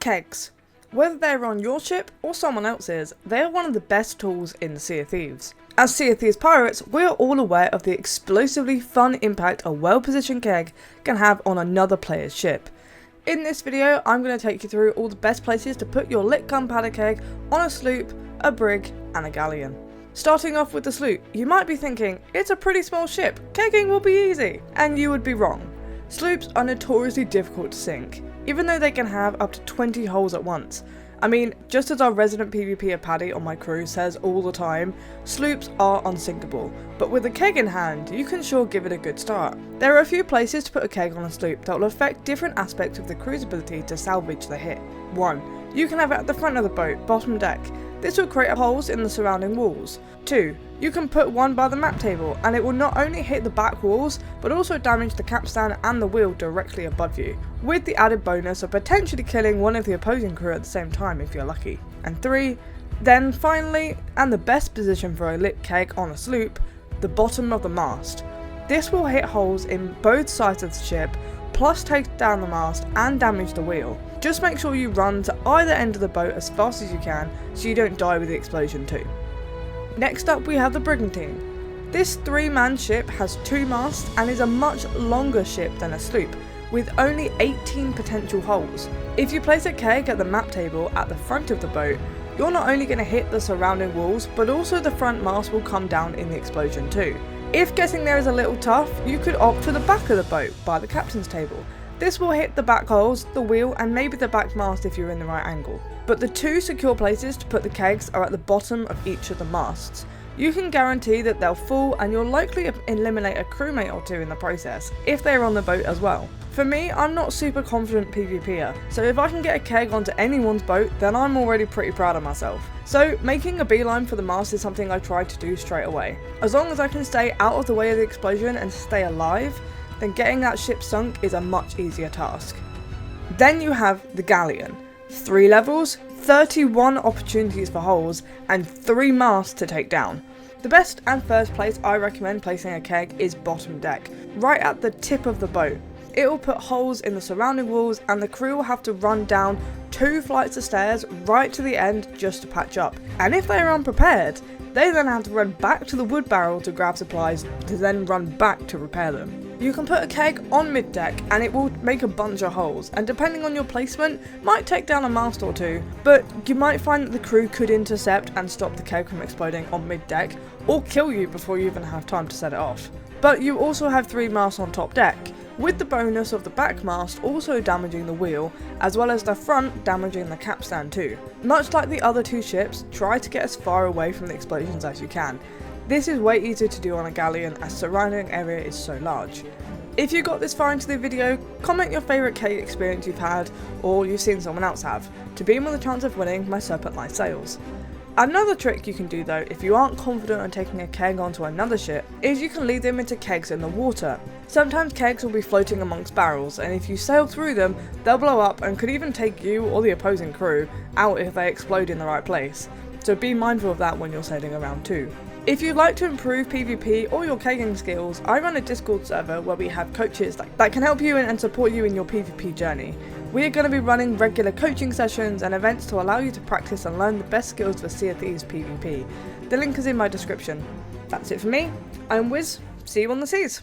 Kegs. Whether they're on your ship or someone else's, they are one of the best tools in the Sea of Thieves. As Sea of Thieves pirates, we are all aware of the explosively fun impact a well-positioned keg can have on another player's ship. In this video, I'm going to take you through all the best places to put your lit gunpowder keg on a sloop, a brig, and a galleon. Starting off with the sloop, you might be thinking, it's a pretty small ship, kegging will be easy, and you would be wrong. Sloops are notoriously difficult to sink, even though they can have up to 20 holes at once. I mean, just as our resident PvPer Paddy on my crew says all the time, sloops are unsinkable, but with a keg in hand, you can sure give it a good start. There are a few places to put a keg on a sloop that will affect different aspects of the crew's ability to salvage the hit. 1. You can have it at the front of the boat, bottom deck. This will create holes in the surrounding walls. 2. You can put one by the map table, and it will not only hit the back walls, but also damage the capstan and the wheel directly above you, with the added bonus of potentially killing one of the opposing crew at the same time if you're lucky. And 3. Then finally, and the best position for a lit keg on a sloop, the bottom of the mast. This will hit holes in both sides of the ship, plus take down the mast and damage the wheel. Just make sure you run to either end of the boat as fast as you can so you don't die with the explosion too. Next up we have the brigantine. This 3-man ship has 2 masts and is a much longer ship than a sloop, with only 18 potential holes. If you place a keg at the map table at the front of the boat, you're not only going to hit the surrounding walls, but also the front mast will come down in the explosion too. If getting there is a little tough, you could opt for the back of the boat by the captain's table. This will hit the back holes, the wheel, and maybe the back mast if you're in the right angle. But the 2 secure places to put the kegs are at the bottom of each of the masts. You can guarantee that they'll fall, and you'll likely eliminate a crewmate or 2 in the process, if they're on the boat as well. For me, I'm not super confident PvPer, so if I can get a keg onto anyone's boat, then I'm already pretty proud of myself. So making a beeline for the mast is something I try to do straight away. As long as I can stay out of the way of the explosion and stay alive, then getting that ship sunk is a much easier task. Then you have the galleon. 3 levels, 31 opportunities for holes, and 3 masts to take down. The best and first place I recommend placing a keg is bottom deck, right at the tip of the boat. It will put holes in the surrounding walls, and the crew will have to run down 2 flights of stairs right to the end just to patch up. And if they are unprepared, they then have to run back to the wood barrel to grab supplies to then run back to repair them. You can put a keg on mid-deck and it will make a bunch of holes, and depending on your placement, might take down a mast or 2, but you might find that the crew could intercept and stop the keg from exploding on mid-deck, or kill you before you even have time to set it off. But you also have 3 masts on top deck, with the bonus of the back mast also damaging the wheel, as well as the front damaging the capstan too. Much like the other 2 ships, try to get as far away from the explosions as you can. This is way easier to do on a galleon as surrounding area is so large. If you got this far into the video, comment your favourite keg experience you've had or you've seen someone else have, to be in with a chance of winning my Serpent light sails. Another trick you can do though, if you aren't confident on taking a keg onto another ship, is you can lead them into kegs in the water. Sometimes kegs will be floating amongst barrels, and if you sail through them, they'll blow up and could even take you or the opposing crew out if they explode in the right place. So be mindful of that when you're sailing around too. If you'd like to improve PvP or your kegging skills, I run a Discord server where we have coaches that can help you and support you in your PvP journey. We are going to be running regular coaching sessions and events to allow you to practice and learn the best skills for Sea of Thieves PvP. The link is in my description. That's it for me. I'm Wiz. See you on the seas.